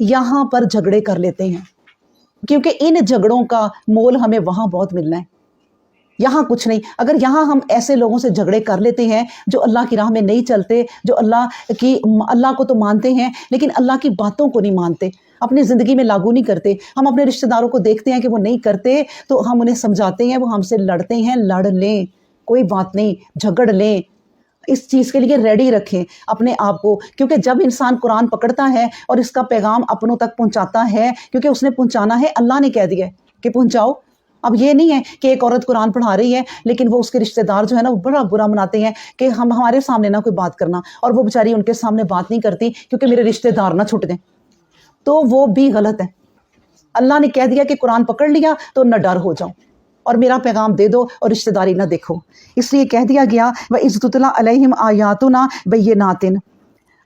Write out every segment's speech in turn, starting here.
یہاں پر جھگڑے کر لیتے ہیں، کیونکہ ان جھگڑوں کا مول ہمیں وہاں بہت ملنا ہے، یہاں کچھ نہیں۔ اگر یہاں ہم ایسے لوگوں سے جھگڑے کر لیتے ہیں جو اللہ کی راہ میں نہیں چلتے، جو اللہ کو تو مانتے ہیں لیکن اللہ کی باتوں کو نہیں مانتے، اپنی زندگی میں لاگو نہیں کرتے، ہم اپنے رشتہ داروں کو دیکھتے ہیں کہ وہ نہیں کرتے تو ہم انہیں سمجھاتے ہیں، وہ ہم سے لڑتے ہیں، لڑ لیں، کوئی بات نہیں، جھگڑ لیں، اس چیز کے لیے ریڈی رکھیں اپنے آپ کو، کیونکہ جب انسان قرآن پکڑتا ہے اور اس کا پیغام اپنوں تک پہنچاتا ہے، کیونکہ اس نے پہنچانا ہے، اللہ نے کہہ دیا ہے کہ پہنچاؤ۔ اب یہ نہیں ہے کہ ایک عورت قرآن پڑھا رہی ہے لیکن وہ اس کے رشتہ دار جو ہے نا وہ بڑا برا مناتے ہیں کہ ہمارے سامنے نہ کوئی بات کرنا، اور وہ بیچاری ان کے سامنے بات نہیں کرتی کیونکہ میرے رشتہ دار نہ چھٹ دیں، تو وہ بھی غلط ہے۔ اللہ نے کہہ دیا کہ قرآن پکڑ لیا تو نہ ڈر ہو جاؤ اور میرا پیغام دے دو اور رشتہ داری نہ دیکھو، اس لیے کہہ دیا گیا وَإِذْ تُتْلَىٰ عَلَيْهِمْ آيَاتُنَا بَيِّنَاتٍ،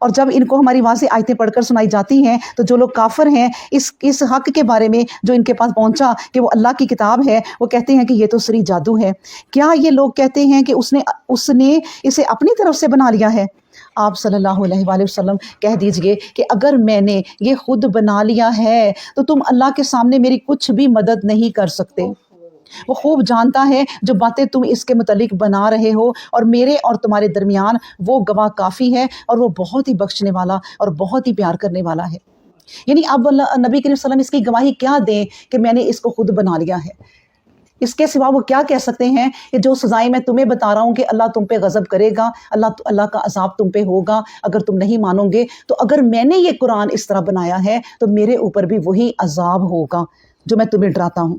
اور جب ان کو ہماری واضح آیتیں پڑھ کر سنائی جاتی ہیں تو جو لوگ کافر ہیں اس حق کے بارے میں جو ان کے پاس پہنچا کہ وہ اللہ کی کتاب ہے، وہ کہتے ہیں کہ یہ تو صریح جادو ہے۔ کیا یہ لوگ کہتے ہیں کہ اس نے اسے اپنی طرف سے بنا لیا ہے؟ آپ صلی اللہ علیہ وآلہ وسلم کہہ دیجئے کہ اگر میں نے یہ خود بنا لیا ہے تو تم اللہ کے سامنے میری کچھ بھی مدد نہیں کر سکتے۔ وہ خوب جانتا ہے جو باتیں تم اس کے متعلق بنا رہے ہو، اور میرے اور تمہارے درمیان وہ گواہ کافی ہے، اور وہ بہت ہی بخشنے والا اور بہت ہی پیار کرنے والا ہے۔ یعنی اب نبی کریم صلی اللہ علیہ وسلم اس کی گواہی کیا دیں کہ میں نے اس کو خود بنا لیا ہے؟ اس کے سوا وہ کیا کہہ سکتے ہیں کہ جو سزائیں میں تمہیں بتا رہا ہوں کہ اللہ تم پہ غضب کرے گا، اللہ کا عذاب تم پہ ہوگا اگر تم نہیں مانو گے، تو اگر میں نے یہ قرآن اس طرح بنایا ہے تو میرے اوپر بھی وہی عذاب ہوگا جو میں تمہیں ڈراتا ہوں۔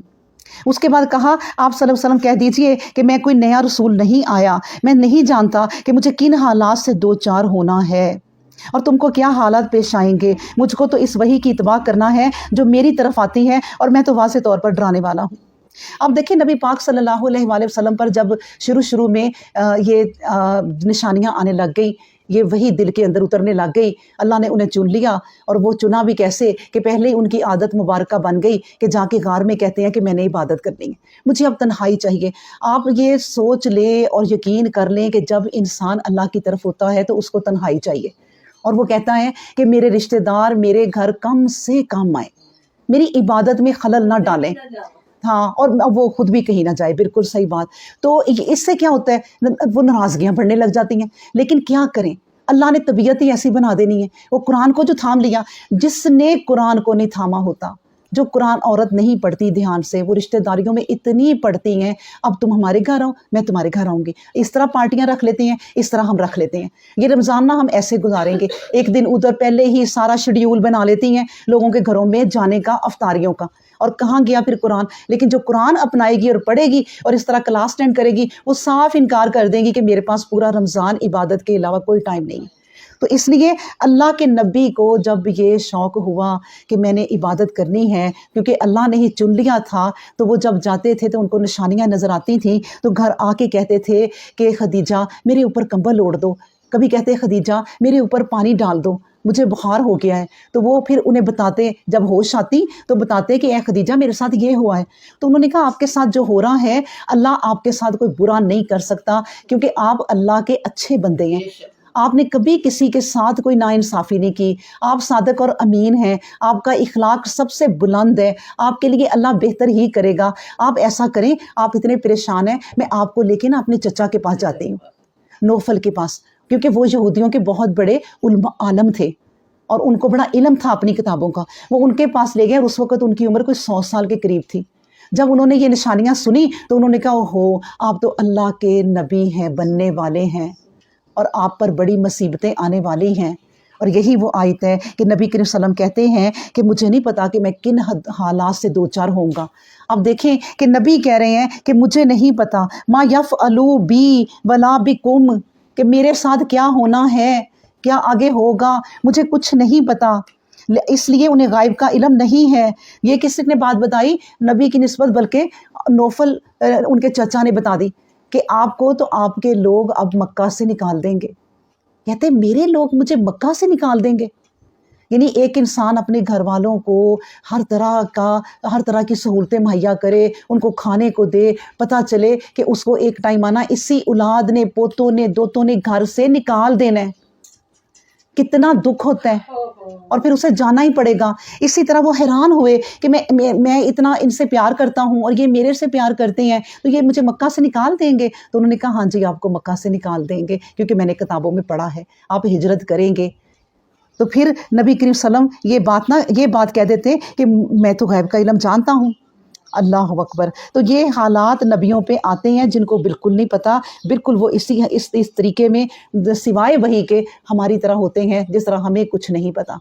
اس کے بعد کہا آپ صلی اللہ علیہ وسلم کہہ دیجئے کہ میں کوئی نیا رسول نہیں آیا، میں نہیں جانتا کہ مجھے کن حالات سے دو چار ہونا ہے اور تم کو کیا حالات پیش آئیں گے، مجھ کو تو اس وحی کی اتباع کرنا ہے جو میری طرف آتی ہے، اور میں تو واضح طور پر ڈرانے والا ہوں۔ اب دیکھیں نبی پاک صلی اللہ علیہ وآلہ وسلم پر جب شروع میں یہ نشانیاں آنے لگ گئی، یہ وہی دل کے اندر اترنے لگ گئی، اللہ نے انہیں چن لیا، اور وہ چنا بھی کیسے کہ پہلے ہی ان کی عادت مبارکہ بن گئی کہ جا کے غار میں کہتے ہیں کہ میں نے عبادت کرنی ہے، مجھے اب تنہائی چاہیے۔ آپ یہ سوچ لیں اور یقین کر لیں کہ جب انسان اللہ کی طرف ہوتا ہے تو اس کو تنہائی چاہیے، اور وہ کہتا ہے کہ میرے رشتہ دار میرے گھر کم سے کم آئیں، میری عبادت میں خلل نہ ڈالیں، ہاں، اور وہ خود بھی کہیں نہ جائے، بالکل صحیح بات۔ تو اس سے کیا ہوتا ہے، وہ ناراضگیاں بڑھنے لگ جاتی ہیں، لیکن کیا کریں، اللہ نے طبیعت ہی ایسی بنا دینی ہے۔ وہ قرآن کو جو تھام لیا، جس نے قرآن کو نہیں تھاما ہوتا، جو قرآن عورت نہیں پڑھتی دھیان سے، وہ رشتہ داریوں میں اتنی پڑھتی ہیں، اب تم ہمارے گھر آؤ میں تمہارے گھر آؤں گی، اس طرح پارٹیاں رکھ لیتے ہیں، اس طرح ہم رکھ لیتے ہیں، یہ رمضان نہ ہم ایسے گزاریں گے، ایک دن ادھر پہلے ہی سارا شیڈیول بنا لیتی ہیں لوگوں کے گھروں میں جانے کا، افطاریوں کا، اور کہاں گیا پھر قرآن؟ لیکن جو قرآن اپنائے گی اور پڑھے گی اور اس طرح کلاس اٹینڈ کرے گی، وہ صاف انکار کر دیں گی کہ میرے پاس پورا رمضان عبادت کے علاوہ کوئی ٹائم نہیں ہے۔ تو اس لیے اللہ کے نبی کو جب یہ شوق ہوا کہ میں نے عبادت کرنی ہے، کیونکہ اللہ نے ہی چن لیا تھا، تو وہ جب جاتے تھے تو ان کو نشانیاں نظر آتی تھیں، تو گھر آ کے کہتے تھے کہ خدیجہ میرے اوپر کمبل اوڑھ دو، کبھی کہتے خدیجہ میرے اوپر پانی ڈال دو، مجھے بخار ہو گیا ہے، تو وہ پھر انہیں بتاتے، جب ہوش آتی تو بتاتے کہ اے خدیجہ میرے ساتھ یہ ہوا ہے، تو انہوں نے کہا آپ کے ساتھ جو ہو رہا ہے اللہ آپ کے ساتھ کوئی برا نہیں کر سکتا، کیونکہ آپ اللہ کے اچھے بندے ہیں، آپ نے کبھی کسی کے ساتھ کوئی ناانصافی نہیں کی، آپ صادق اور امین ہیں، آپ کا اخلاق سب سے بلند ہے، آپ کے لیے اللہ بہتر ہی کرے گا، آپ ایسا کریں، آپ اتنے پریشان ہیں، میں آپ کو لے کے نا اپنے چچا کے پاس جاتی ہوں، نوفل کے پاس، کیونکہ وہ یہودیوں کے بہت بڑے عالم تھے اور ان کو بڑا علم تھا اپنی کتابوں کا، وہ ان کے پاس لے گئے، اور اس وقت ان کی عمر کوئی 100 سال کے قریب تھی۔ جب انہوں نے یہ نشانیاں سنی تو انہوں نے کہا اوہو آپ تو اللہ کے نبی ہیں، بننے والے ہیں، اور آپ پر بڑی مصیبتیں آنے والی ہیں، اور یہی وہ آیت ہے کہ نبی کریم صلی اللہ علیہ وسلم کہتے ہیں کہ مجھے نہیں پتا کہ میں کن حالات سے دو چار ہوں گا۔ اب دیکھیں کہ نبی کہہ رہے ہیں کہ مجھے نہیں پتا، ما یفعلوا بی ولا بکم، کہ میرے ساتھ کیا ہونا ہے، کیا آگے ہوگا، مجھے کچھ نہیں پتا، اس لیے انہیں غائب کا علم نہیں ہے۔ یہ کس نے بات بتائی نبی کی نسبت، بلکہ نوفل ان کے چچا نے بتا دی کہ آپ کو تو آپ کے لوگ اب مکہ سے نکال دیں گے۔ کہتے میرے لوگ مجھے مکہ سے نکال دیں گے؟ یعنی ایک انسان اپنے گھر والوں کو ہر طرح کی سہولتیں مہیا کرے، ان کو کھانے کو دے، پتہ چلے کہ اس کو ایک ٹائم آنا اسی اولاد نے، پوتوں نے، دوتوں نے گھر سے نکال دینا ہے، کتنا دکھ ہوتا ہے، اور پھر اسے جانا ہی پڑے گا۔ اسی طرح وہ حیران ہوئے کہ میں اتنا ان سے پیار کرتا ہوں اور یہ میرے سے پیار کرتے ہیں، تو یہ مجھے مکہ سے نکال دیں گے؟ تو انہوں نے کہا ہاں جی آپ کو مکہ سے نکال دیں گے، کیونکہ میں نے کتابوں میں پڑھا ہے آپ ہجرت کریں گے۔ تو پھر نبی کریم صلی اللہ علیہ وسلم یہ بات کہہ دیتے کہ میں تو غیب کا علم جانتا ہوں۔ اللہ اکبر۔ تو یہ حالات نبیوں پہ آتے ہیں جن کو بالکل نہیں پتہ، بالکل وہ اس طریقے میں سوائے وحی کے ہماری طرح ہوتے ہیں جس طرح ہمیں کچھ نہیں پتہ۔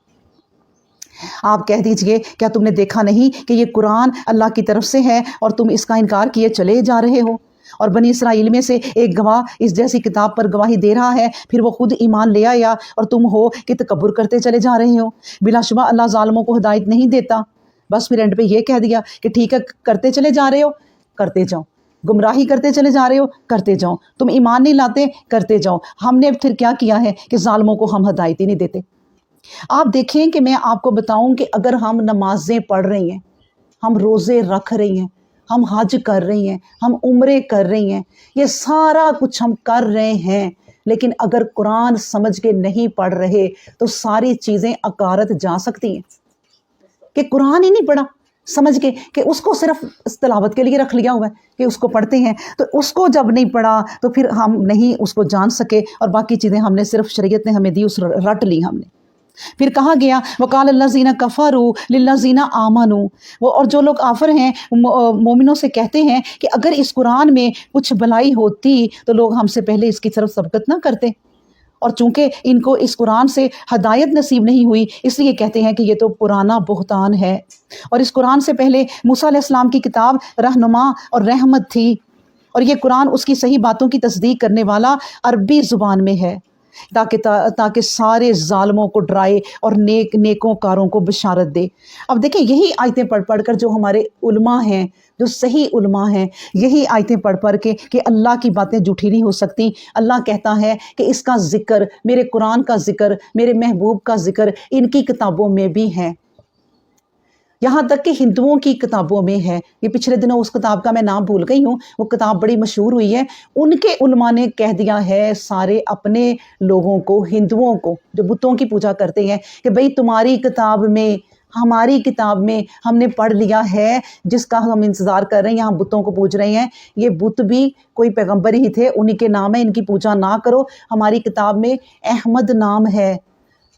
آپ کہہ دیجئے کیا تم نے دیکھا نہیں کہ یہ قرآن اللہ کی طرف سے ہے اور تم اس کا انکار کیے چلے جا رہے ہو؟ اور بنی اسرائیل میں سے ایک گواہ اس جیسی کتاب پر گواہی دے رہا ہے، پھر وہ خود ایمان لے آیا اور تم ہو کہ تکبر کرتے چلے جا رہے ہو۔ بلا شبہ اللہ ظالموں کو ہدایت نہیں دیتا۔ بس پھر اینڈ پہ یہ کہہ دیا کہ ٹھیک ہے کرتے چلے جا رہے ہو، کرتے جاؤ، گمراہی کرتے چلے جا رہے ہو، کرتے جاؤ، تم ایمان نہیں لاتے، کرتے جاؤ۔ ہم نے پھر کیا کیا ہے کہ ظالموں کو ہم ہدایت ہی نہیں دیتے۔ آپ دیکھیں کہ میں آپ کو بتاؤں کہ اگر ہم نمازیں پڑھ رہی ہیں، ہم روزے رکھ رہی ہیں، ہم حج کر رہی ہیں، ہم عمرے کر رہی ہیں، یہ سارا کچھ ہم کر رہے ہیں، لیکن اگر قرآن سمجھ کے نہیں پڑھ رہے تو ساری چیزیں اکارت جا سکتی ہیں۔ کہ قرآن ہی نہیں پڑھا سمجھ کے، کہ اس کو صرف تلاوت کے لیے رکھ لیا ہوا ہے کہ اس کو پڑھتے ہیں، تو اس کو جب نہیں پڑھا تو پھر ہم نہیں اس کو جان سکے، اور باقی چیزیں ہم نے صرف شریعت نے ہمیں دی، اس رٹ لی ہم نے۔ پھر کہا گیا وقال الذین کفروا للذین آمنوا، وہ اور جو لوگ کافر ہیں مومنوں سے کہتے ہیں کہ اگر اس قرآن میں کچھ بھلائی ہوتی تو لوگ ہم سے پہلے اس کی طرف سبقت نہ کرتے، اور چونکہ ان کو اس قرآن سے ہدایت نصیب نہیں ہوئی اس لیے کہتے ہیں کہ یہ تو پرانا بہتان ہے۔ اور اس قرآن سے پہلے موسیٰ علیہ السلام کی کتاب رہنما اور رحمت تھی، اور یہ قرآن اس کی صحیح باتوں کی تصدیق کرنے والا عربی زبان میں ہے، تاکہ سارے ظالموں کو ڈرائے اور نیکوں کاروں کو بشارت دے۔ اب دیکھیں یہی آیتیں پڑھ پڑھ کر جو ہمارے علماء ہیں، جو صحیح علماء ہیں، یہی آیتیں پڑھ پڑھ کے کہ اللہ کی باتیں جھوٹی نہیں ہو سکتی۔ اللہ کہتا ہے کہ اس کا ذکر، میرے قرآن کا ذکر، میرے محبوب کا ذکر ان کی کتابوں میں بھی ہے، یہاں تک کہ ہندوؤں کی کتابوں میں ہے۔ یہ پچھلے دنوں اس کتاب کا میں نام بھول گئی ہوں، وہ کتاب بڑی مشہور ہوئی ہے، ان کے علماء نے کہہ دیا ہے سارے اپنے لوگوں کو، ہندوؤں کو جو بتوں کی پوجا کرتے ہیں، کہ بھئی تمہاری کتاب میں، ہماری کتاب میں ہم نے پڑھ لیا ہے جس کا ہم انتظار کر رہے ہیں، یہاں بتوں کو پوج رہے ہیں، یہ بت بھی کوئی پیغمبر ہی تھے، انہی کے نام ہے، ان کی پوجا نہ کرو۔ ہماری کتاب میں احمد نام ہے،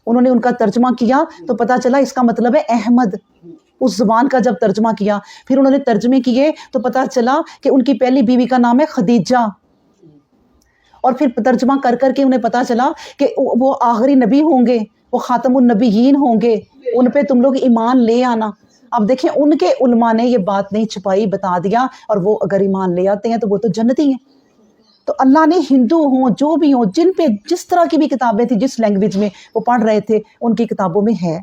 انہوں نے ان کا ترجمہ کیا تو پتہ چلا اس کا مطلب ہے احمد، اس زبان کا جب ترجمہ کیا، پھر انہوں نے ترجمے کیے تو پتہ چلا کہ ان کی پہلی بیوی کا نام ہے خدیجہ، اور پھر ترجمہ کر کر کے انہیں پتہ چلا کہ وہ آخری نبی ہوں گے، وہ خاتم النبیین ہوں گے، ان پہ تم لوگ ایمان لے آنا۔ اب دیکھیں ان کے علماء نے یہ بات نہیں چھپائی، بتا دیا، اور وہ اگر ایمان لے آتے ہیں تو وہ تو جنتی ہیں۔ تو اللہ نے ہندو ہوں، جو بھی ہوں، جن پہ جس طرح کی بھی کتابیں تھیں، جس لینگویج میں وہ پڑھ رہے تھے، ان کی کتابوں میں ہے۔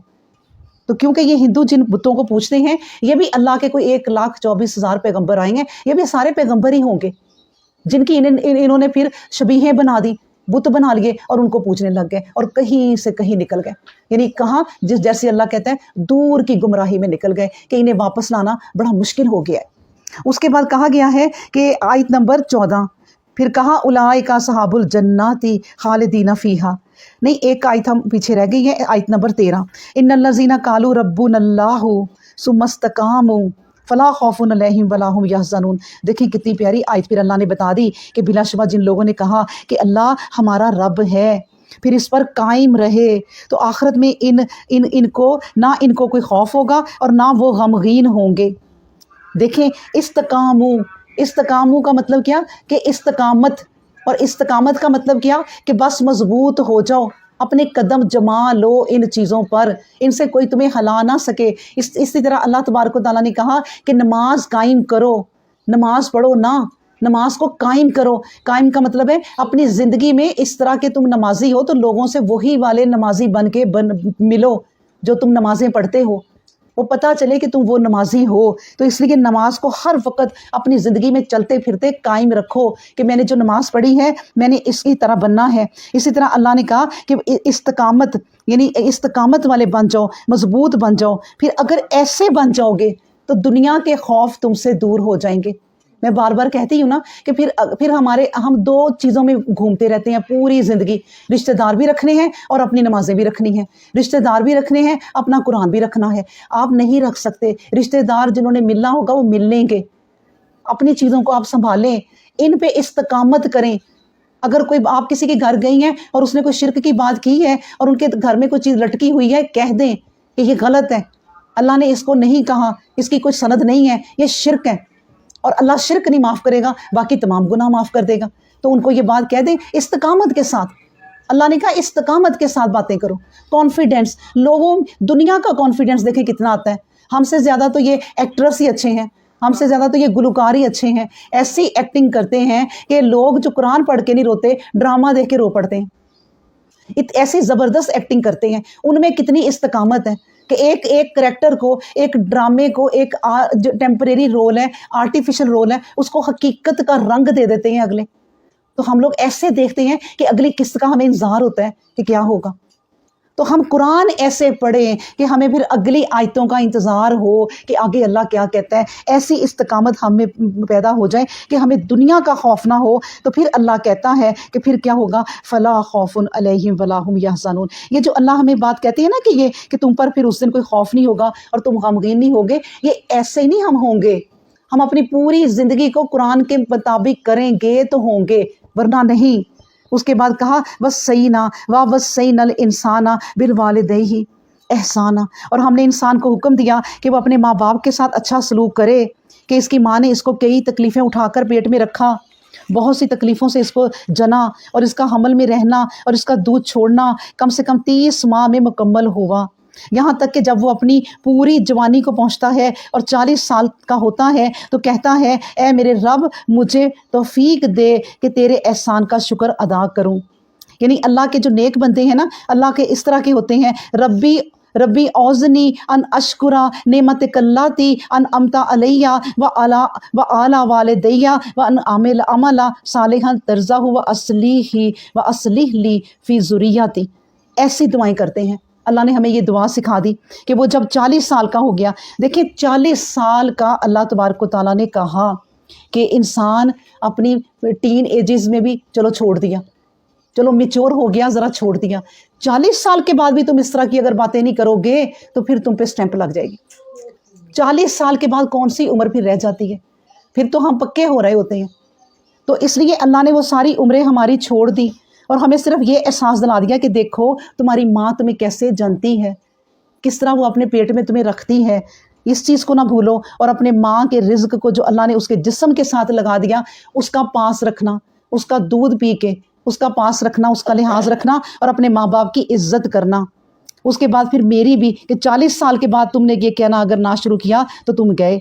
تو کیونکہ یہ ہندو جن بتوں کو پوچھتے ہیں، یہ بھی اللہ کے کوئی 1,24,000 پیغمبر آئیں گے، یہ بھی سارے پیغمبر ہی ہوں گے جن کی انہوں نے پھر شبیہیں بنا دی، بت بنا لیے اور ان کو پوچھنے لگ گئے، اور کہیں سے کہیں نکل گئے، یعنی کہاں جیسے اللہ کہتا ہے دور کی گمراہی میں نکل گئے کہ انہیں واپس لانا بڑا مشکل ہو گیا ہے۔ اس کے بعد کہا گیا ہے کہ آیت نمبر 14، پھر کہا اولئک اصحاب الجنات خالدین فیہا، نہیں ایک آیت ہم پیچھے رہ گئی ہے، آیت نمبر 13، ان الذین قالوا ربنا اللہ ثم استقاموا فلا خوف علیہم ولا هم یحزنون۔ دیکھیں کتنی پیاری آیت پھر اللہ نے بتا دی کہ بلا شبہ جن لوگوں نے کہا کہ اللہ ہمارا رب ہے، پھر اس پر قائم رہے، تو آخرت میں ان کو نہ ان کو کوئی خوف ہوگا اور نہ وہ غمگین ہوں گے۔ دیکھیں استقاموا کا مطلب کیا کہ استقامت، اور استقامت کا مطلب کیا کہ بس مضبوط ہو جاؤ، اپنے قدم جما لو ان چیزوں پر، ان سے کوئی تمہیں ہلا نہ سکے۔ اسی طرح اللہ تبارک و تعالیٰ نے کہا کہ نماز قائم کرو، نماز پڑھو نہ، نماز کو قائم کرو۔ قائم کا مطلب ہے اپنی زندگی میں اس طرح کہ تم نمازی ہو تو لوگوں سے وہی والے نمازی بن کے ملو جو تم نمازیں پڑھتے ہو، وہ پتہ چلے کہ تم وہ نمازی ہو۔ تو اس لیے نماز کو ہر وقت اپنی زندگی میں چلتے پھرتے قائم رکھو کہ میں نے جو نماز پڑھی ہے میں نے اس کی طرح بننا ہے۔ اسی طرح اللہ نے کہا کہ استقامت، یعنی استقامت والے بن جاؤ، مضبوط بن جاؤ۔ پھر اگر ایسے بن جاؤ گے تو دنیا کے خوف تم سے دور ہو جائیں گے، میں بار بار کہتی ہوں نا کہ پھر ہم دو چیزوں میں گھومتے رہتے ہیں پوری زندگی. رشتہ دار بھی رکھنے ہیں اور اپنی نمازیں بھی رکھنی ہیں. رشتہ دار بھی رکھنے ہیں, اپنا قرآن بھی رکھنا ہے. آپ نہیں رکھ سکتے. رشتہ دار جنہوں نے ملنا ہوگا وہ مل لیں گے. اپنی چیزوں کو آپ سنبھالیں, ان پہ استقامت کریں. اگر کوئی آپ کسی کے گھر گئی ہیں اور اس نے کوئی شرک کی بات کی ہے اور ان کے گھر میں کوئی چیز لٹکی ہوئی ہے, کہہ دیں کہ یہ غلط ہے, اللہ نے اس کو نہیں کہا, اس کی کوئی سند نہیں ہے, یہ شرک ہے. اور اللہ شرک نہیں معاف کرے گا, باقی تمام گناہ معاف کر دے گا. تو ان کو یہ بات کہہ دیں استقامت کے ساتھ. اللہ نے کہا استقامت کے ساتھ باتیں کرو. کانفیڈنس, لوگوں دنیا کا کانفیڈنس دیکھیں کتنا آتا ہے. ہم سے زیادہ تو یہ ایکٹرس ہی اچھے ہیں, ہم سے زیادہ تو یہ گلوکار ہی اچھے ہیں. ایسی ایکٹنگ کرتے ہیں کہ لوگ جو قرآن پڑھ کے نہیں روتے, ڈرامہ دیکھ کے رو پڑتے ہیں. ایسی زبردست ایکٹنگ کرتے ہیں. ان میں کتنی استقامت ہے کہ ایک کریکٹر کو, ایک ڈرامے کو, ایک جو ٹیمپریری رول ہے, آرٹیفیشل رول ہے, اس کو حقیقت کا رنگ دے دیتے ہیں اگلے. تو ہم لوگ ایسے دیکھتے ہیں کہ اگلی قسط کا ہمیں انتظار ہوتا ہے کہ کیا ہوگا. تو ہم قرآن ایسے پڑھیں کہ ہمیں پھر اگلی آیتوں کا انتظار ہو کہ آگے اللہ کیا کہتا ہے. ایسی استقامت ہم میں پیدا ہو جائے کہ ہمیں دنیا کا خوف نہ ہو. تو پھر اللہ کہتا ہے کہ پھر کیا ہوگا, فلا خوف علیہم ولا ہم یحزنون. یہ جو اللہ ہمیں بات کہتی ہے نا کہ تم پر پھر اس دن کوئی خوف نہیں ہوگا اور تم غمگین نہیں ہوگے, یہ ایسے نہیں ہم ہوں گے. ہم اپنی پوری زندگی کو قرآن کے مطابق کریں گے تو ہوں گے, ورنہ نہیں. اس کے بعد کہا وَصَّيْنَا وَوَصَّيْنَا الْإِنسَانَ بِالْوَالِدَيْهِ احسانا. اور ہم نے انسان کو حکم دیا کہ وہ اپنے ماں باپ کے ساتھ اچھا سلوک کرے. کہ اس کی ماں نے اس کو کئی تکلیفیں اٹھا کر پیٹ میں رکھا, بہت سی تکلیفوں سے اس کو جنا, اور اس کا حمل میں رہنا اور اس کا دودھ چھوڑنا کم سے کم 30 ماہ میں مکمل ہوا. یہاں تک کہ جب وہ اپنی پوری جوانی کو پہنچتا ہے اور 40 سال کا ہوتا ہے تو کہتا ہے اے میرے رب مجھے توفیق دے کہ تیرے احسان کا شکر ادا کروں. یعنی اللہ کے جو نیک بندے ہیں نا, اللہ کے اس طرح کے ہوتے ہیں, ربی اوزنی ان اشکرا نعمتک اللاتی ان امتا علیہ و اعلی والدیہ و ان عمل عملا صالحا ترضاہ و اصلح لی فی ذریتی. ایسی دعائیں کرتے ہیں. اللہ نے ہمیں یہ دعا سکھا دی کہ وہ جب 40 سال کا ہو گیا, دیکھیں 40 سال کا اللہ تبارک و تعالیٰ نے کہا کہ انسان اپنی ٹین ایجز میں بھی چلو چھوڑ دیا, چلو میچور ہو گیا, ذرا چھوڑ دیا. 40 سال کے بعد بھی تم اس طرح کی اگر باتیں نہیں کرو گے تو پھر تم پہ سٹیمپ لگ جائے گی. 40 سال کے بعد کون سی عمر پھر رہ جاتی ہے, پھر تو ہم پکے ہو رہے ہوتے ہیں. تو اس لیے اللہ نے وہ ساری عمریں ہماری چھوڑ دی اور ہمیں صرف یہ احساس دلا دیا کہ دیکھو تمہاری ماں تمہیں کیسے جانتی ہے, کس طرح وہ اپنے پیٹ میں تمہیں رکھتی ہے. اس چیز کو نہ بھولو, اور اپنے ماں کے رزق کو جو اللہ نے اس کے جسم کے ساتھ لگا دیا اس کا پاس رکھنا, اس کا دودھ پی کے اس کا پاس رکھنا, اس کا لحاظ رکھنا اور اپنے ماں باپ کی عزت کرنا. اس کے بعد پھر میری بھی کہ 40 سال کے بعد تم نے یہ کہنا اگر نہ شروع کیا تو تم گئے.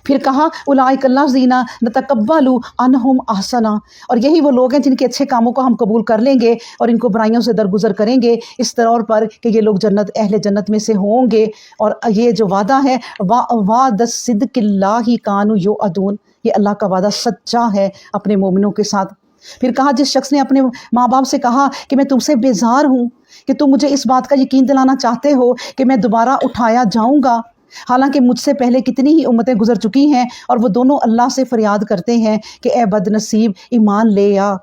پھر کہا اولئک الذین نتقبل عنہم احسنا. اور یہی وہ لوگ ہیں جن کے اچھے کاموں کو ہم قبول کر لیں گے اور ان کو برائیوں سے درگزر کریں گے اس طور پر کہ یہ لوگ اہل جنت میں سے ہوں گے. اور یہ جو وعدہ ہے وعد الصدق اللہ کانوا یوعدون, یہ اللہ کا وعدہ سچا ہے اپنے مومنوں کے ساتھ. پھر کہا جس شخص نے اپنے ماں باپ سے کہا کہ میں تم سے بیزار ہوں کہ تم مجھے اس بات کا یقین دلانا چاہتے ہو کہ میں دوبارہ اٹھایا جاؤں گا, حالانکہ مجھ سے پہلے کتنی ہی امتیں گزر چکی ہیں, اور وہ دونوں اللہ سے فریاد کرتے ہیں کہ اے بد نصیب ایمان لے آ,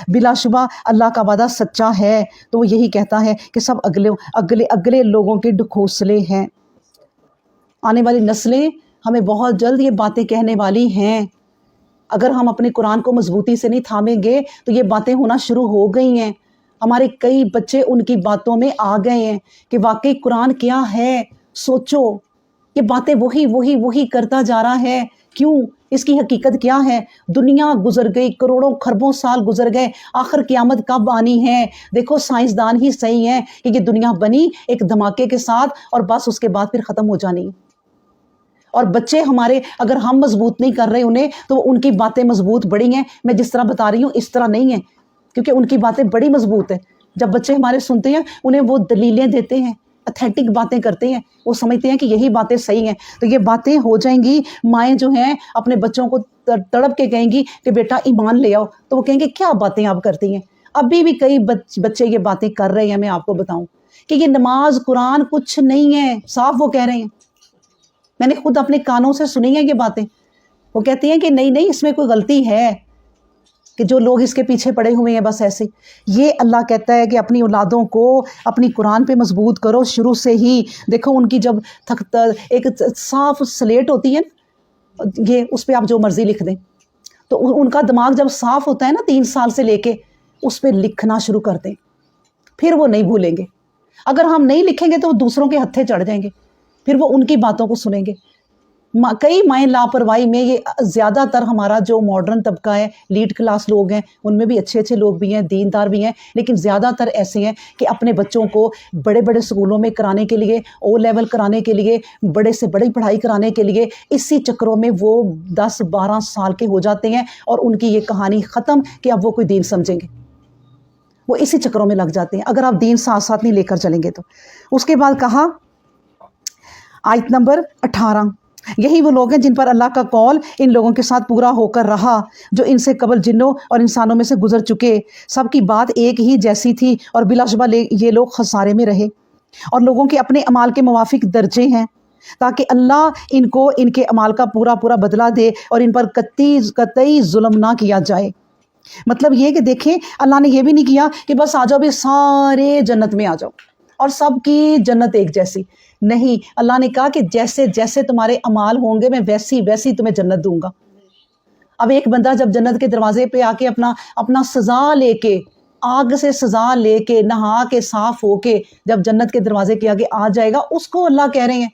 بلا شبہ اللہ کا وعدہ سچا ہے. تو وہ یہی کہتا ہے کہ سب اگلے لوگوں کے ڈھکوسلے ہیں. آنے والی نسلیں ہمیں بہت جلد یہ باتیں کہنے والی ہیں. اگر ہم اپنے قرآن کو مضبوطی سے نہیں تھامیں گے تو یہ باتیں ہونا شروع ہو گئی ہیں. ہمارے کئی بچے ان کی باتوں میں آ گئے ہیں کہ واقعی قرآن کیا ہے. سوچو یہ باتیں وہی کرتا جا رہا ہے, کیوں؟ اس کی حقیقت کیا ہے؟ دنیا گزر گئی, کروڑوں خربوں سال گزر گئے, آخر قیامت کب آنی ہے؟ دیکھو سائنسدان ہی صحیح ہیں کہ یہ دنیا بنی ایک دھماکے کے ساتھ اور بس اس کے بعد پھر ختم ہو جانی. اور بچے ہمارے اگر ہم مضبوط نہیں کر رہے انہیں تو ان کی باتیں مضبوط بڑی ہیں. میں جس طرح بتا رہی ہوں اس طرح نہیں ہیں, کیونکہ ان کی باتیں بڑی مضبوط ہیں. جب بچے ہمارے سنتے ہیں انہیں وہ دلیلیں دیتے ہیں, اتھینٹک باتیں کرتے ہیں, وہ سمجھتے ہیں کہ یہی باتیں صحیح ہیں. تو یہ باتیں ہو جائیں گی. مائیں جو ہیں اپنے بچوں کو تڑپ کے کہیں گی کہ بیٹا ایمان لے آؤ, تو وہ کہیں گے کیا باتیں آپ کرتی ہیں. ابھی بھی کئی بچے یہ باتیں کر رہے ہیں. میں آپ کو بتاؤں کہ یہ نماز قرآن کچھ نہیں ہے, صاف وہ کہہ رہے ہیں. میں نے خود اپنے کانوں سے سنی ہیں یہ باتیں وہ کہتی ہیں کہ نہیں نہیں اس میں کوئی غلطی ہے کہ جو لوگ اس کے پیچھے پڑے ہوئے ہیں بس ایسے. یہ اللہ کہتا ہے کہ اپنی اولادوں کو اپنی قرآن پہ مضبوط کرو شروع سے ہی. دیکھو ان کی جب ایک صاف سلیٹ ہوتی ہے نا، یہ اس پہ آپ جو مرضی لکھ دیں، تو ان کا دماغ جب صاف ہوتا ہے نا 3 سال سے لے کے، اس پہ لکھنا شروع کر دیں، پھر وہ نہیں بھولیں گے. اگر ہم نہیں لکھیں گے تو وہ دوسروں کے ہتھے چڑھ جائیں گے، پھر وہ ان کی باتوں کو سنیں گے. کئی مائیں لاپرواہی میں یہ زیادہ تر ہمارا جو ماڈرن طبقہ ہے، لیڈ کلاس لوگ ہیں، ان میں بھی اچھے اچھے لوگ بھی ہیں، دیندار بھی ہیں، لیکن زیادہ تر ایسے ہیں کہ اپنے بچوں کو بڑے بڑے سکولوں میں کرانے کے لیے، او لیول کرانے کے لیے، بڑے سے بڑی پڑھائی کرانے کے لیے، اسی چکروں میں وہ 10-12 سال کے ہو جاتے ہیں اور ان کی یہ کہانی ختم کہ اب وہ کوئی دین سمجھیں گے. وہ اسی چکروں میں لگ جاتے ہیں اگر آپ دین ساتھ ساتھ نہیں لے کر چلیں گے تو. اس کے بعد کہا آیت نمبر 18، یہی وہ لوگ ہیں جن پر اللہ کا قول ان لوگوں کے ساتھ پورا ہو کر رہا جو ان سے قبل جنوں اور انسانوں میں سے گزر چکے. سب کی بات ایک ہی جیسی تھی اور بلا شبہ یہ لوگ خسارے میں رہے، اور لوگوں کے اپنے اعمال کے موافق درجے ہیں تاکہ اللہ ان کو ان کے اعمال کا پورا پورا بدلہ دے اور ان پر قطعی ظلم نہ کیا جائے. مطلب یہ کہ دیکھیں اللہ نے یہ بھی نہیں کیا کہ بس آ جاؤ بھی سارے جنت میں آ جاؤ اور سب کی جنت ایک جیسی. نہیں، اللہ نے کہا کہ جیسے جیسے تمہارے اعمال ہوں گے میں ویسی ویسی تمہیں جنت دوں گا. اب ایک بندہ جب جنت کے دروازے پہ آ کے اپنا سزا لے کے، آگ سے سزا لے کے، نہا کے صاف ہو کے جب جنت کے دروازے کے آگے آ جائے گا، اس کو اللہ کہہ رہے ہیں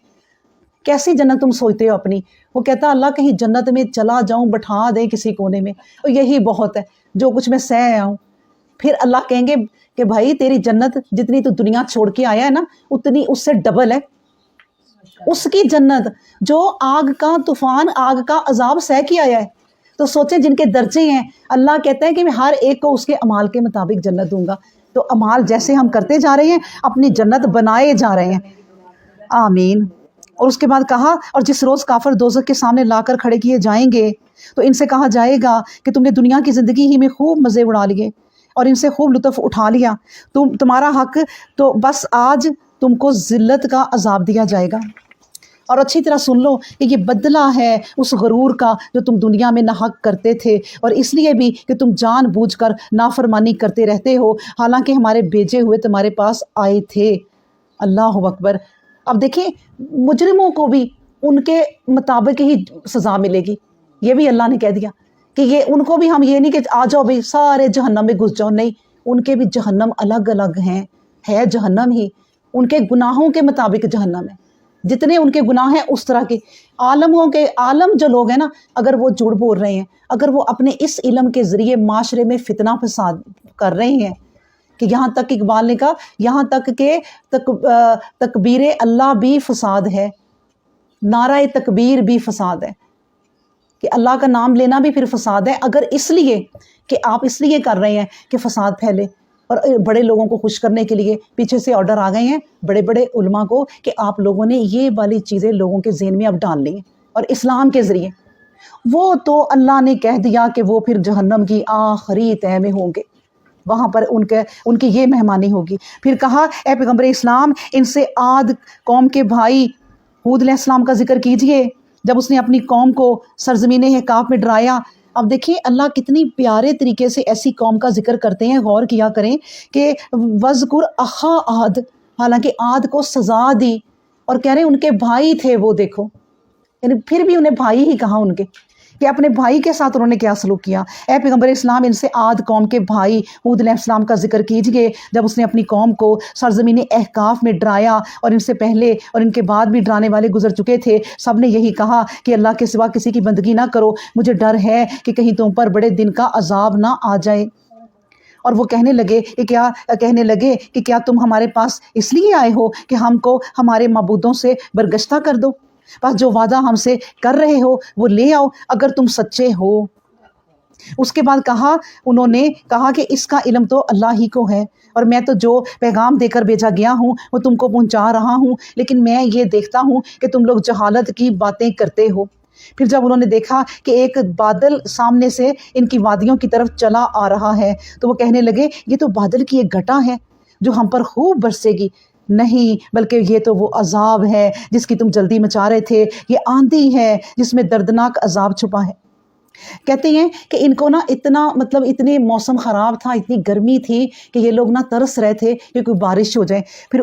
کیسی جنت تم سوچتے ہو اپنی. وہ کہتا اللہ کہیں جنت میں چلا جاؤں، بٹھا دیں کسی کونے میں، اور یہی بہت ہے جو کچھ میں سہ آیا ہوں. پھر اللہ کہیں گے کہ بھائی تیری جنت جتنی تو دنیا چھوڑ کے آیا ہے نا، اتنی اس سے ڈبل ہے. اس کی جنت جو آگ کا طوفان، آگ کا عذاب سہ کے آیا ہے. تو سوچیں جن کے درجے ہیں، اللہ کہتا ہے کہ میں ہر ایک کو اس کے اعمال کے مطابق جنت دوں گا. تو اعمال جیسے ہم کرتے جا رہے ہیں اپنی جنت بنائے جا رہے ہیں. آمین. اور اس کے بعد کہا اور جس روز کافر دوزخ کے سامنے لا کر کھڑے کیے جائیں گے تو ان سے کہا جائے گا کہ تم نے دنیا کی زندگی ہی میں خوب مزے اڑا لیے اور ان سے خوب لطف اٹھا لیا، تمہارا حق تو بس آج تم کو ذلت کا عذاب دیا جائے گا. اور اچھی طرح سن لو کہ یہ بدلہ ہے اس غرور کا جو تم دنیا میں ناحق کرتے تھے، اور اس لیے بھی کہ تم جان بوجھ کر نافرمانی کرتے رہتے ہو حالانکہ ہمارے بھیجے ہوئے تمہارے پاس آئے تھے. اللہ اکبر. اب دیکھیں مجرموں کو بھی ان کے مطابق ہی سزا ملے گی. یہ بھی اللہ نے کہہ دیا کہ یہ ان کو بھی ہم یہ نہیں کہ آ جاؤ بھائی سارے جہنم میں گھس جاؤ، نہیں، ان کے بھی جہنم الگ الگ ہیں، ہے جہنم ہی، ان کے گناہوں کے مطابق جہنم ہے. جتنے ان کے گناہ ہیں اس طرح کے عالم جو لوگ ہیں نا، اگر وہ جھوٹ بول رہے ہیں، اگر وہ اپنے اس علم کے ذریعے معاشرے میں فتنہ فساد کر رہے ہیں کہ یہاں تک اقبال نے کہا یہاں تک کہ تکبیر اللہ بھی فساد ہے، نعرہ تکبیر بھی فساد ہے، کہ اللہ کا نام لینا بھی پھر فساد ہے. اگر اس لیے کہ آپ اس لیے کر رہے ہیں کہ فساد پھیلے، اور بڑے لوگوں کو خوش کرنے کے لیے پیچھے سے آرڈر آ گئے ہیں بڑے بڑے علماء کو کہ آپ لوگوں نے یہ والی چیزیں لوگوں کے ذہن میں اب ڈال لی ہیں اور اسلام کے ذریعے، وہ تو اللہ نے کہہ دیا کہ وہ پھر جہنم کی آخری تہہ میں ہوں گے، وہاں پر ان کی یہ مہمانی ہوگی. پھر کہا اے پیغمبر اسلام ان سے عاد قوم کے بھائی ہود علیہ السلام کا ذکر کیجئے جب اس نے اپنی قوم کو سرزمین احقاف میں ڈرایا. اب دیکھیں اللہ کتنی پیارے طریقے سے ایسی قوم کا ذکر کرتے ہیں. غور کیا کریں کہ وذکر اخا عاد، حالانکہ عاد کو سزا دی اور کہہ رہے ہیں ان کے بھائی تھے وہ، دیکھو یعنی پھر بھی انہیں بھائی ہی کہا ان کے، کہ اپنے بھائی کے ساتھ انہوں نے کیا سلوک کیا. اے پیغمبر اسلام ان سے عاد قوم کے بھائی ہود علیہ السلام کا ذکر کیجئے جب اس نے اپنی قوم کو سرزمین احقاف میں ڈرایا، اور ان سے پہلے اور ان کے بعد بھی ڈرانے والے گزر چکے تھے. سب نے یہی کہا کہ اللہ کے سوا کسی کی بندگی نہ کرو، مجھے ڈر ہے کہ کہیں تم پر بڑے دن کا عذاب نہ آ جائے. اور وہ کہنے لگے کہ کیا تم ہمارے پاس اس لیے آئے ہو کہ ہم کو ہمارے معبودوں سے برگشتہ کر دو؟ بس جو وعدہ ہم سے کر رہے ہو وہ لے آؤ اگر تم سچے ہو. اس کے بعد انہوں نے کہا کہ اس کا علم تو اللہ ہی کو ہے، اور میں تو جو پیغام دے کر بھیجا گیا ہوں وہ تم کو پہنچا رہا ہوں، لیکن میں یہ دیکھتا ہوں کہ تم لوگ جہالت کی باتیں کرتے ہو. پھر جب انہوں نے دیکھا کہ ایک بادل سامنے سے ان کی وادیوں کی طرف چلا آ رہا ہے تو وہ کہنے لگے یہ تو بادل کی ایک گھٹا ہے جو ہم پر خوب برسے گی. نہیں بلکہ یہ تو وہ عذاب ہے جس کی تم جلدی مچا رہے تھے، یہ آندھی ہے جس میں دردناک عذاب چھپا ہے۔ کہتے ہیں کہ ان کو نا اتنا مطلب اتنے موسم خراب تھا، اتنی گرمی تھی کہ یہ لوگ نا ترس رہے تھے کہ کوئی بارش ہو جائے۔ پھر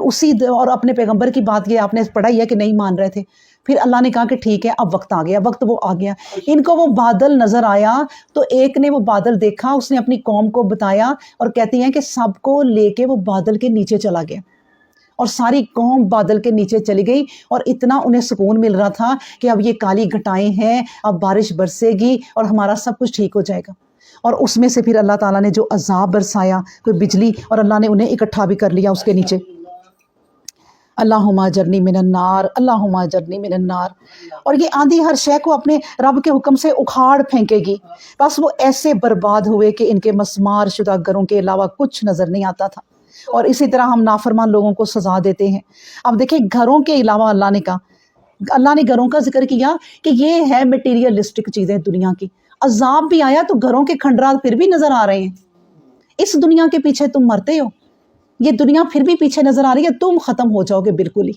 اور اپنے پیغمبر کی بات یہ آپ نے پڑھا ہی ہے کہ نہیں مان رہے تھے، پھر اللہ نے کہا کہ ٹھیک ہے اب وقت آ گیا، وقت وہ آ گیا۔ ان کو وہ بادل نظر آیا تو ایک نے وہ بادل دیکھا، اس نے اپنی قوم کو بتایا، اور کہتے ہیں کہ سب کو لے کے وہ بادل کے نیچے چلا گیا، اور ساری قوم بادل کے نیچے چلی گئی، اور اتنا انہیں سکون مل رہا تھا کہ اب یہ کالی گھٹائیں ہیں، اب بارش برسے گی اور ہمارا سب کچھ ٹھیک ہو جائے گا۔ اور اس میں سے پھر اللہ تعالیٰ نے جو عذاب برسایا، کوئی بجلی، اور اللہ نے انہیں اکٹھا بھی کر لیا اس کے نیچے۔ اللہم اجرنی من النار، اللہم اجرنی من النار۔ اور یہ آندھی ہر شے کو اپنے رب کے حکم سے اکھاڑ پھینکے گی۔ بس وہ ایسے برباد ہوئے کہ ان کے مسمار شدہ گھروں کے علاوہ کچھ نظر نہیں آتا تھا، اور اسی طرح ہم نافرمان لوگوں کو سزا دیتے ہیں۔ اب دیکھیں گھروں کے علاوہ اللہ نے کہا، اللہ نے گھروں کا ذکر کیا کہ یہ ہے میٹیریلسٹک چیزیں دنیا کی۔ عذاب بھی آیا تو گھروں کے کھنڈرات پھر بھی نظر آ رہے ہیں۔ اس دنیا کے پیچھے تم مرتے ہو، یہ دنیا پھر بھی پیچھے نظر آ رہی ہے، تم ختم ہو جاؤ گے بالکل ہی۔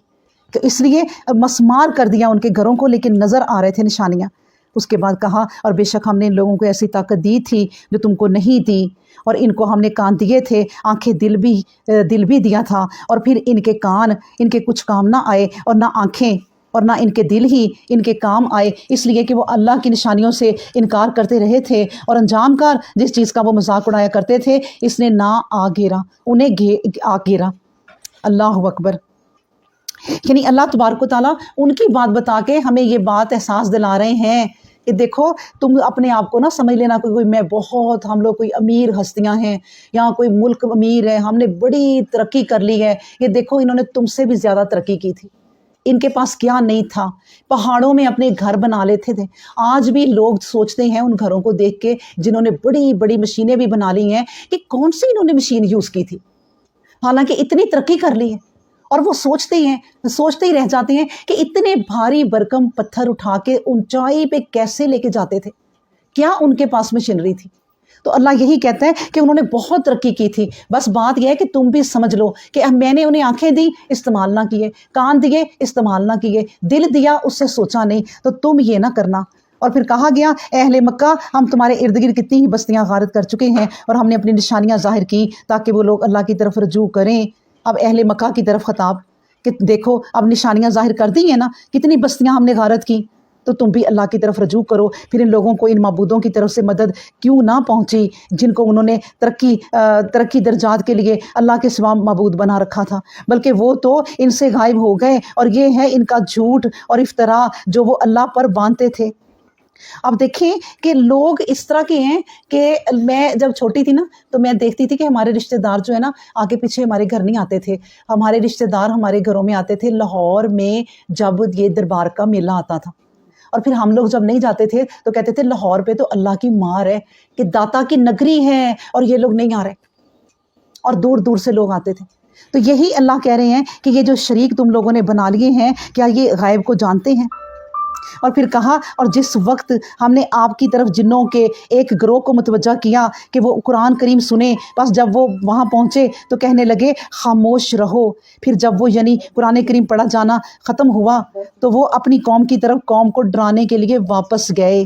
تو اس لیے مسمار کر دیا ان کے گھروں کو، لیکن نظر آ رہے تھے نشانیاں۔ اس کے بعد کہا اور بے شک ہم نے ان لوگوں کو ایسی طاقت دی تھی جو تم کو نہیں دی، اور ان کو ہم نے کان دیے تھے، آنکھیں دل بھی دیا تھا، اور پھر ان کے کان ان کے کچھ کام نہ آئے، اور نہ آنکھیں اور نہ ان کے دل ہی ان کے کام آئے، اس لیے کہ وہ اللہ کی نشانیوں سے انکار کرتے رہے تھے، اور انجام کار جس چیز کا وہ مذاق اڑایا کرتے تھے اس نے نہ آ گھیرا، انہیں آ گھیرا۔ اللہ اکبر۔ یعنی اللہ تبارک و تعالیٰ ان کی بات بتا کے ہمیں یہ بات احساس دلا رہے ہیں کہ دیکھو تم اپنے آپ کو نہ سمجھ لینا کوئی میں بہت، ہم لوگ کوئی امیر ہستیاں ہیں، یہاں کوئی ملک امیر ہے، ہم نے بڑی ترقی کر لی ہے، یہ دیکھو انہوں نے تم سے بھی زیادہ ترقی کی تھی، ان کے پاس کیا نہیں تھا، پہاڑوں میں اپنے گھر بنا لیتے تھے۔ آج بھی لوگ سوچتے ہیں ان گھروں کو دیکھ کے جنہوں نے بڑی بڑی مشینیں بھی بنا لی ہیں کہ کون سی انہوں نے مشین یوز کی تھی، حالانکہ اتنی ترقی کر لی ہے، اور وہ سوچتے ہی رہ جاتے ہیں کہ اتنے بھاری بھرکم پتھر اٹھا کے اونچائی پہ کیسے لے کے جاتے تھے، کیا ان کے پاس مشینری تھی۔ تو اللہ یہی کہتا ہے کہ انہوں نے بہت ترقی کی تھی، بس بات یہ ہے کہ تم بھی سمجھ لو کہ میں نے انہیں آنکھیں دی، استعمال نہ کیے، کان دیے، استعمال نہ کیے، دل دیا، اس سے سوچا نہیں، تو تم یہ نہ کرنا۔ اور پھر کہا گیا اے اہل مکہ، ہم تمہارے ارد گرد کتنی ہی بستیاں غارت کر چکے ہیں، اور ہم نے اپنی نشانیاں ظاہر کی تاکہ وہ لوگ اللہ کی طرف رجوع کریں۔ اب اہل مکہ کی طرف خطاب کہ دیکھو اب نشانیاں ظاہر کر دی ہیں نا، کتنی بستیاں ہم نے غارت کی، تو تم بھی اللہ کی طرف رجوع کرو۔ پھر ان لوگوں کو ان معبودوں کی طرف سے مدد کیوں نہ پہنچی جن کو انہوں نے ترقی درجات کے لیے اللہ کے سوا معبود بنا رکھا تھا، بلکہ وہ تو ان سے غائب ہو گئے، اور یہ ہے ان کا جھوٹ اور افتراء جو وہ اللہ پر باندھتے تھے۔ اب دیکھیں کہ لوگ اس طرح کے ہیں کہ میں جب چھوٹی تھی نا تو میں دیکھتی تھی کہ ہمارے رشتہ دار جو ہے نا آگے پیچھے ہمارے گھر نہیں آتے تھے، ہمارے رشتہ دار ہمارے گھروں میں آتے تھے لاہور میں جب یہ دربار کا میلہ آتا تھا، اور پھر ہم لوگ جب نہیں جاتے تھے تو کہتے تھے لاہور پہ تو اللہ کی مار ہے کہ داتا کی نگری ہے اور یہ لوگ نہیں آ رہے، اور دور دور سے لوگ آتے تھے۔ تو یہی اللہ کہہ رہے ہیں کہ یہ جو شریک تم لوگوں نے بنا لیے ہیں، کیا یہ غیب کو جانتے ہیں؟ اور پھر کہا اور جس وقت ہم نے آپ کی طرف جنوں کے ایک گروہ کو متوجہ کیا کہ وہ قرآن کریم سنیں، بس جب وہ وہاں پہنچے تو کہنے لگے خاموش رہو۔ پھر جب وہ یعنی قرآن کریم پڑھا جانا ختم ہوا تو وہ اپنی قوم کی طرف قوم کو ڈرانے کے لیے واپس گئے۔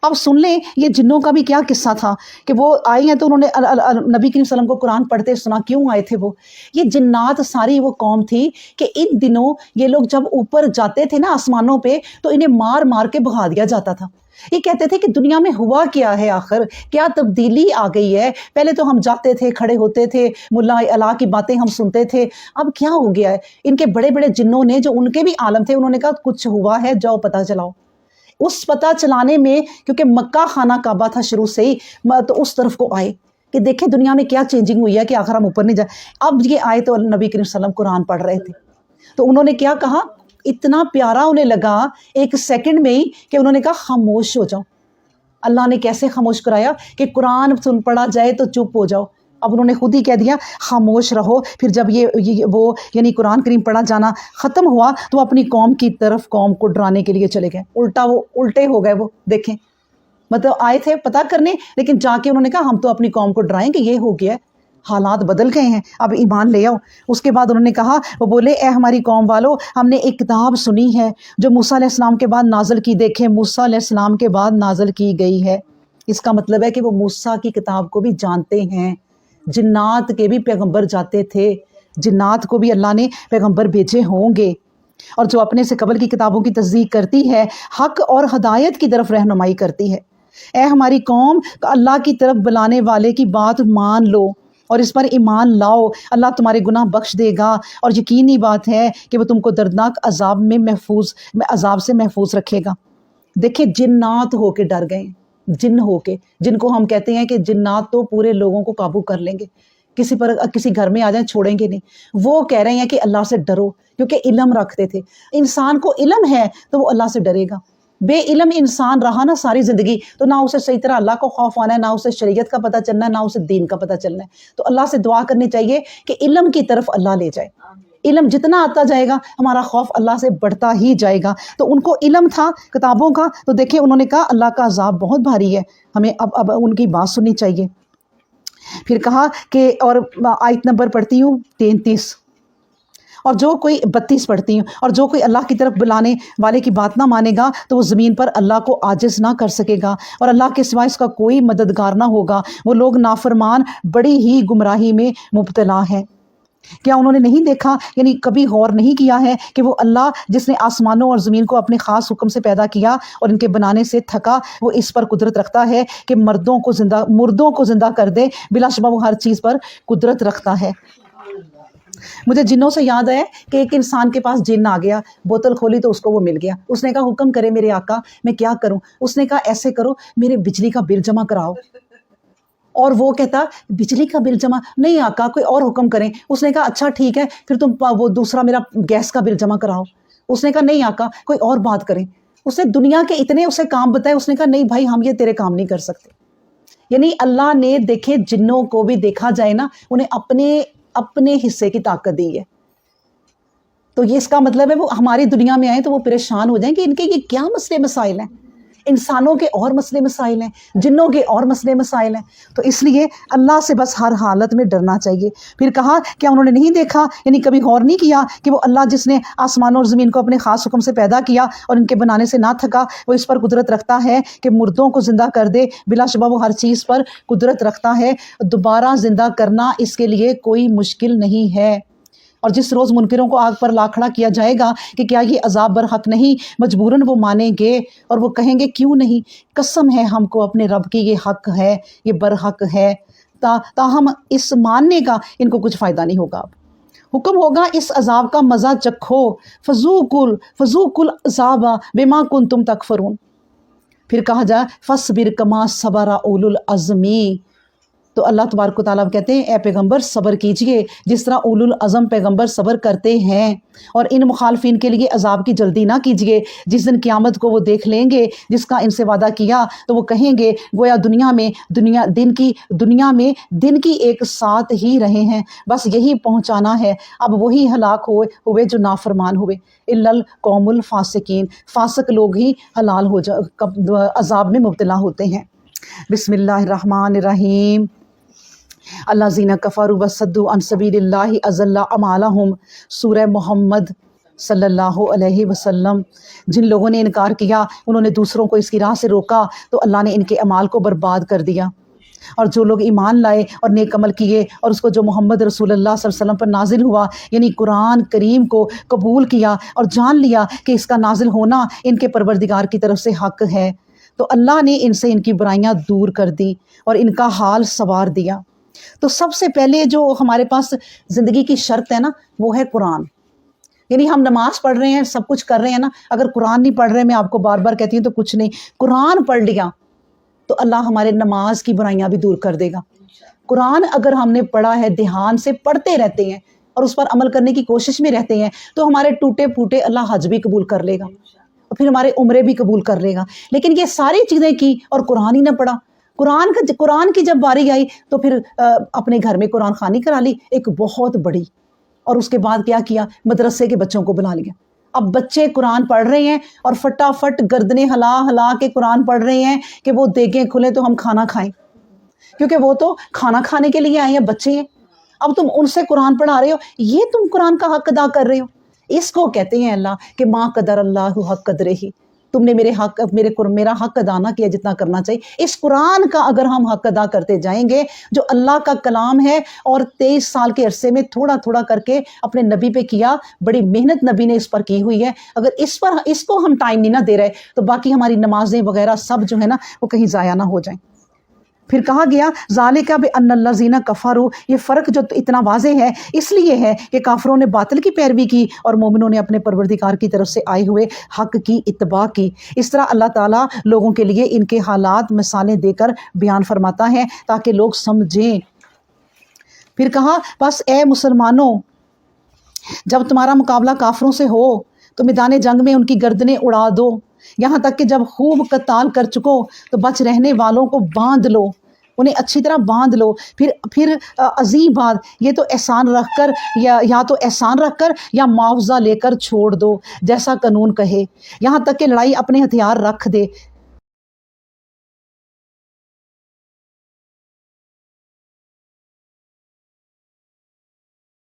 اب سن لیں یہ جنوں کا بھی کیا قصہ تھا کہ وہ آئی ہیں تو انہوں نے نبی کریم صلی اللہ علیہ وسلم کو قرآن پڑھتے سنا۔ کیوں آئے تھے وہ؟ یہ جنات ساری وہ قوم تھی کہ ان دنوں یہ لوگ جب اوپر جاتے تھے نا آسمانوں پہ تو انہیں مار مار کے بھگا دیا جاتا تھا۔ یہ کہتے تھے کہ دنیا میں ہوا کیا ہے، آخر کیا تبدیلی آ گئی ہے؟ پہلے تو ہم جاتے تھے، کھڑے ہوتے تھے، ملا اللہ کی باتیں ہم سنتے تھے، اب کیا ہو گیا ہے؟ ان کے بڑے بڑے جنوں نے جو ان کے بھی عالم تھے انہوں نے کہا کچھ ہوا ہے، جاؤ پتہ چلاؤ۔ اس پتہ چلانے میں کیونکہ مکہ خانہ کعبہ تھا شروع سے ہی، تو اس طرف کو آئے کہ دیکھیں دنیا میں کیا چینجنگ ہوئی ہے کہ آخر ہم اوپر نہیں جائے۔ اب یہ آئے تو نبی کریم صلی اللہ علیہ وسلم قرآن پڑھ رہے تھے، تو انہوں نے کیا کہا، اتنا پیارا انہیں لگا ایک سیکنڈ میں ہی کہ انہوں نے کہا خاموش ہو جاؤ۔ اللہ نے کیسے خاموش کرایا کہ قرآن سن پڑھا جائے تو چپ ہو جاؤ۔ اب انہوں نے خود ہی کہہ دیا خاموش رہو۔ پھر جب وہ یعنی قرآن کریم پڑھا جانا ختم ہوا تو وہ اپنی قوم کی طرف قوم کو ڈرانے کے لیے چلے گئے۔ وہ الٹے ہو گئے، وہ دیکھیں مطلب آئے تھے پتہ کرنے، لیکن جا کے انہوں نے کہا ہم تو اپنی قوم کو ڈرائیں کہ یہ ہو گیا ہے۔ حالات بدل گئے ہیں، اب ایمان لے آؤ۔ اس کے بعد انہوں نے کہا، وہ بولے اے ہماری قوم والو، ہم نے ایک کتاب سنی ہے جو موسیٰ علیہ السلام کے بعد نازل کی، دیکھیں موسیٰ علیہ السلام کے بعد نازل کی گئی ہے۔ اس کا مطلب ہے کہ وہ موسیٰ کی کتاب کو بھی جانتے ہیں۔ جنات کے بھی پیغمبر جاتے تھے، جنات کو بھی اللہ نے پیغمبر بھیجے ہوں گے، اور جو اپنے سے قبل کی کتابوں کی تصدیق کرتی ہے، حق اور ہدایت کی طرف رہنمائی کرتی ہے۔ اے ہماری قوم، اللہ کی طرف بلانے والے کی بات مان لو اور اس پر ایمان لاؤ، اللہ تمہارے گناہ بخش دے گا، اور یقینی بات ہے کہ وہ تم کو دردناک عذاب سے محفوظ رکھے گا۔ دیکھیں جنات ہو کے ڈر گئے، جن ہو کے، جن کو ہم کہتے ہیں کہ جنات تو پورے لوگوں کو قابو کر لیں گے، کسی گھر میں آ جائیں چھوڑیں گے نہیں، وہ کہہ رہے ہیں کہ اللہ سے ڈرو، کیونکہ علم رکھتے تھے۔ انسان کو علم ہے تو وہ اللہ سے ڈرے گا۔ بے علم انسان رہا نا ساری زندگی، تو نہ اسے صحیح طرح اللہ کو خوف آنا ہے، نہ اسے شریعت کا پتہ چلنا ہے، نہ اسے دین کا پتہ چلنا ہے۔ تو اللہ سے دعا کرنی چاہیے کہ علم کی طرف اللہ لے جائے۔ علم جتنا آتا جائے گا ہمارا خوف اللہ سے بڑھتا ہی جائے گا۔ تو ان کو علم تھا کتابوں کا، تو دیکھیں انہوں نے کہا اللہ کا عذاب بہت بھاری ہے، ہمیں اب ان کی بات سننی چاہیے۔ پھر کہا کہ، اور آیت نمبر پڑھتی ہوں 33 اور جو کوئی 32 پڑھتی ہوں، اور جو کوئی اللہ کی طرف بلانے والے کی بات نہ مانے گا تو وہ زمین پر اللہ کو عاجز نہ کر سکے گا، اور اللہ کے سوا اس کا کوئی مددگار نہ ہوگا۔ وہ لوگ نافرمان بڑی ہی گمراہی میں مبتلا ہیں۔ کیا انہوں نے نہیں دیکھا، یعنی کبھی غور نہیں کیا ہے کہ وہ اللہ جس نے آسمانوں اور زمین کو اپنے خاص حکم سے پیدا کیا اور ان کے بنانے سے تھکا، وہ اس پر قدرت رکھتا ہے کہ مردوں کو زندہ کر دے، بلا شبہ وہ ہر چیز پر قدرت رکھتا ہے۔ مجھے جنوں سے یاد آیا کہ ایک انسان کے پاس جن آ گیا، بوتل کھولی تو اس کو وہ مل گیا۔ اس نے کہا حکم کرے میرے آقا میں کیا کروں؟ اس نے کہا ایسے کرو، میرے بجلی کا بل جمع کراؤ۔ اور وہ کہتا بجلی کا بل جمع نہیں آقا، کوئی اور حکم کریں۔ اس نے کہا اچھا ٹھیک ہے، پھر تم وہ دوسرا میرا گیس کا بل جمع کراؤ۔ اس نے کہا نہیں آقا، کوئی اور بات کریں۔ اس نے دنیا کے اتنے اسے کام بتائے، اس نے کہا نہیں بھائی ہم یہ تیرے کام نہیں کر سکتے۔ یعنی اللہ نے دیکھے جنوں کو بھی دیکھا جائے نا، انہیں اپنے حصے کی طاقت دی ہے۔ تو یہ اس کا مطلب ہے وہ ہماری دنیا میں آئیں تو وہ پریشان ہو جائیں کہ ان کے یہ کیا مسئلے مسائل ہیں۔ انسانوں کے اور مسئلے مسائل ہیں، جنوں کے اور مسئلے مسائل ہیں۔ تو اس لیے اللہ سے بس ہر حالت میں ڈرنا چاہیے۔ پھر کہا کیا انہوں نے نہیں دیکھا، یعنی کبھی غور نہیں کیا کہ وہ اللہ جس نے آسمانوں اور زمین کو اپنے خاص حکم سے پیدا کیا اور ان کے بنانے سے نہ تھکا، وہ اس پر قدرت رکھتا ہے کہ مردوں کو زندہ کر دے، بلا شبہ وہ ہر چیز پر قدرت رکھتا ہے۔ دوبارہ زندہ کرنا اس کے لیے کوئی مشکل نہیں ہے۔ اور جس روز منکروں کو آگ پر لا کھڑا کیا جائے گا کہ کیا یہ عذاب برحق نہیں، مجبوراً وہ مانیں گے اور وہ کہیں گے کیوں نہیں، قسم ہے ہم کو اپنے رب کی یہ حق ہے، یہ برحق ہے، تاہم اس ماننے کا ان کو کچھ فائدہ نہیں ہوگا۔ حکم ہوگا اس عذاب کا مزہ چکھو، فذوقوا العذاب بما کنتم تکفرون۔ پھر کہا جائے فاصبر کما صبر اولو العزم، تو اللہ تبارک و تعالیٰ کہتے ہیں اے پیغمبر صبر کیجئے جس طرح اولو العزم پیغمبر صبر کرتے ہیں، اور ان مخالفین کے لیے عذاب کی جلدی نہ کیجئے، جس دن قیامت کو وہ دیکھ لیں گے جس کا ان سے وعدہ کیا، تو وہ کہیں گے گویا دنیا میں دن کی ایک ساتھ ہی رہے ہیں، بس یہی پہنچانا ہے، اب وہی ہلاک ہوئے جو نافرمان ہوئے، الا القوم الفاسقین، فاسق لوگ ہی عذاب میں مبتلا ہوتے ہیں۔ بسم اللہ الرحمن الرحیم۔ الذین کفروا وصدوا عن سبیل اللہ اضل اعمالہم، سورہ محمد صلی اللہ علیہ وسلم۔ جن لوگوں نے انکار کیا، انہوں نے دوسروں کو اس کی راہ سے روکا، تو اللہ نے ان کے اعمال کو برباد کر دیا۔ اور جو لوگ ایمان لائے اور نیک عمل کیے اور اس کو جو محمد رسول اللہ صلی اللہ علیہ وسلم پر نازل ہوا، یعنی قرآن کریم کو قبول کیا اور جان لیا کہ اس کا نازل ہونا ان کے پروردگار کی طرف سے حق ہے، تو اللہ نے ان سے ان کی برائیاں دور کر دی اور ان کا حال سنوار دیا۔ تو سب سے پہلے جو ہمارے پاس زندگی کی شرط ہے نا، وہ ہے قرآن۔ یعنی ہم نماز پڑھ رہے ہیں، سب کچھ کر رہے ہیں نا، اگر قرآن نہیں پڑھ رہے، میں آپ کو بار بار کہتی ہوں تو کچھ نہیں، قرآن پڑھ لیا تو اللہ ہمارے نماز کی برائیاں بھی دور کر دے گا۔ قرآن اگر ہم نے پڑھا ہے، دھیان سے پڑھتے رہتے ہیں اور اس پر عمل کرنے کی کوشش میں رہتے ہیں، تو ہمارے ٹوٹے پھوٹے اللہ حج بھی قبول کر لے گا اور پھر ہمارے عمرے بھی قبول کر لے گا۔ لیکن یہ ساری چیزیں کی اور قرآن ہی نہ پڑھا، قرآن کی جب باری آئی تو پھر اپنے گھر میں قرآن خوانی کرا لی ایک بہت بڑی، اور اس کے بعد کیا کیا، مدرسے کے بچوں کو بلا لیا۔ اب بچے قرآن پڑھ رہے ہیں اور فٹافٹ گردنیں ہلا ہلا کے قرآن پڑھ رہے ہیں کہ وہ دیگیں کھلیں تو ہم کھانا کھائیں۔ کیونکہ وہ تو کھانا کھانے کے لیے آئے ہیں، بچے ہیں، اب تم ان سے قرآن پڑھا رہے ہو، یہ تم قرآن کا حق ادا کر رہے ہو۔ اس کو کہتے ہیں اللہ کہ ما قدر اللہ حق قدرہ، تم نے میرا حق ادا نہ کیا جتنا کرنا چاہیے۔ اس قرآن کا اگر ہم حق ادا کرتے جائیں گے، جو اللہ کا کلام ہے، اور 23 سال کے عرصے میں تھوڑا تھوڑا کر کے اپنے نبی پہ کیا، بڑی محنت نبی نے اس پر کی ہوئی ہے، اگر اس کو ہم ٹائم نہیں نہ دے رہے تو باقی ہماری نمازیں وغیرہ سب جو ہے نا وہ کہیں ضائع نہ ہو جائیں۔ پھر کہا گیا ذالک بان الذین کفروا، یہ فرق جو اتنا واضح ہے اس لیے ہے کہ کافروں نے باطل کی پیروی کی اور مومنوں نے اپنے پروردگار کی طرف سے آئے ہوئے حق کی اتباع کی۔ اس طرح اللہ تعالیٰ لوگوں کے لیے ان کے حالات مثالیں دے کر بیان فرماتا ہے تاکہ لوگ سمجھیں۔ پھر کہا بس اے مسلمانوں، جب تمہارا مقابلہ کافروں سے ہو تو میدان جنگ میں ان کی گردنیں اڑا دو، یہاں تک کہ جب خوب قتال کر چکو تو بچ رہنے والوں کو باندھ لو، انہیں اچھی طرح باندھ لو۔ پھر عظیم بات، یہ تو احسان رکھ کر یا تو احسان رکھ کر یا معاوضہ لے کر چھوڑ دو، جیسا قانون کہے، یہاں تک کہ لڑائی اپنے ہتھیار رکھ دے،